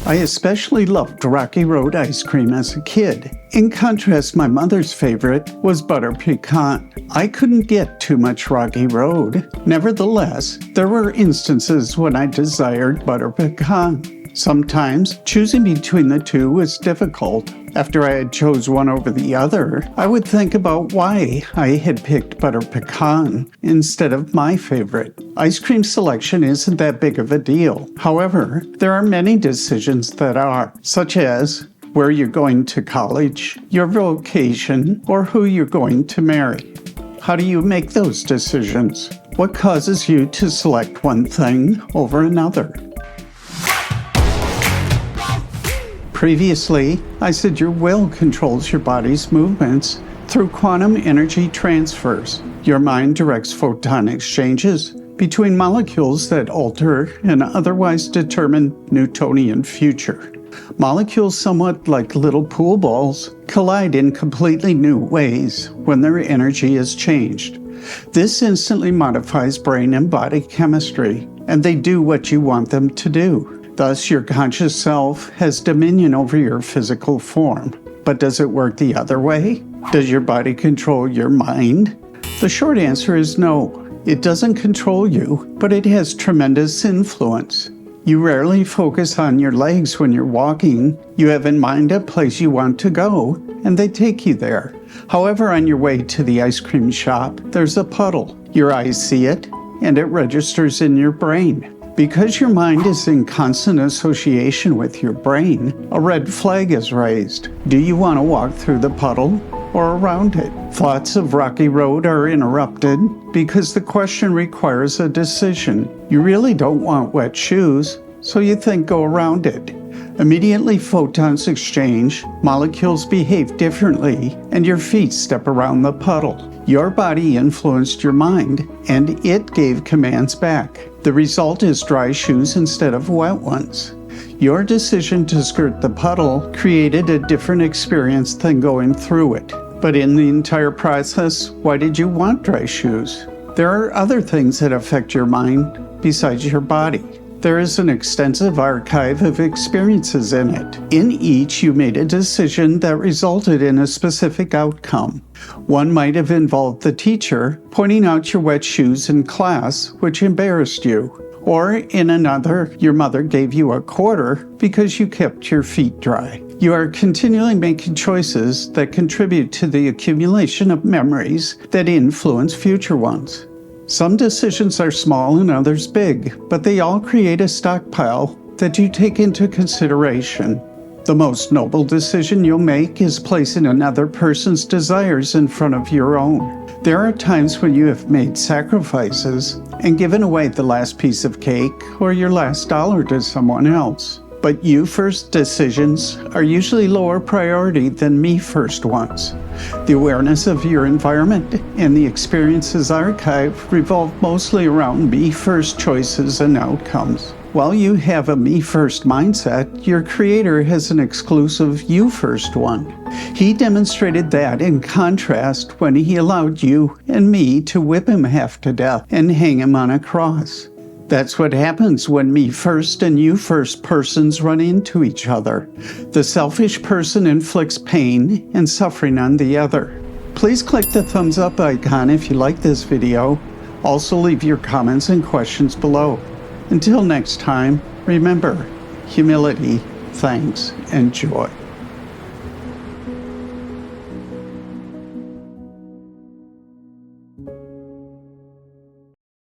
I especially loved Rocky Road ice cream as a kid. In contrast, my mother's favorite was butter pecan. I couldn't get too much Rocky Road. Nevertheless, there were instances when I desired butter pecan. Sometimes, choosing between the two was difficult. After I had chose one over the other, I would think about why I had picked butter pecan instead of my favorite. Ice cream selection isn't that big of a deal. However, there are many decisions that are, such as where you're going to college, your vocation, or who you're going to marry. How do you make those decisions? What causes you to select one thing over another? Previously, I said your will controls your body's movements through quantum energy transfers. Your mind directs photon exchanges between molecules that alter an otherwise determined Newtonian future. Molecules, somewhat like little pool balls, collide in completely new ways when their energy is changed. This instantly modifies brain and body chemistry, and they do what you want them to do. Thus, your conscious self has dominion over your physical form. But does it work the other way? Does your body control your mind? The short answer is no. It doesn't control you, but it has tremendous influence. You rarely focus on your legs when you're walking. You have in mind a place you want to go, and they take you there. However, on your way to the ice cream shop, there's a puddle. Your eyes see it, and it registers in your brain. Because your mind is in constant association with your brain, a red flag is raised. Do you want to walk through the puddle or around it? Thoughts of Rocky Road are interrupted because the question requires a decision. You really don't want wet shoes, so you think go around it. Immediately photons exchange, molecules behave differently, and your feet step around the puddle. Your body influenced your mind, and it gave commands back. The result is dry shoes instead of wet ones. Your decision to skirt the puddle created a different experience than going through it. But in the entire process, why did you want dry shoes? There are other things that affect your mind besides your body. There is an extensive archive of experiences in it. In each, you made a decision that resulted in a specific outcome. One might have involved the teacher pointing out your wet shoes in class, which embarrassed you. Or in another, your mother gave you a quarter because you kept your feet dry. You are continually making choices that contribute to the accumulation of memories that influence future ones. Some decisions are small and others big, but they all create a stockpile that you take into consideration. The most noble decision you'll make is placing another person's desires in front of your own. There are times when you have made sacrifices and given away the last piece of cake or your last dollar to someone else. But you first decisions are usually lower priority than me first ones. The awareness of your environment and the experiences archive revolve mostly around me first choices and outcomes. While you have a me first mindset, your creator has an exclusive you first one. He demonstrated that in contrast when he allowed you and me to whip him half to death and hang him on a cross. That's what happens when me first and you first persons run into each other. The selfish person inflicts pain and suffering on the other. Please click the thumbs up icon if you like this video. Also leave your comments and questions below. Until next time, remember, humility, thanks, and joy.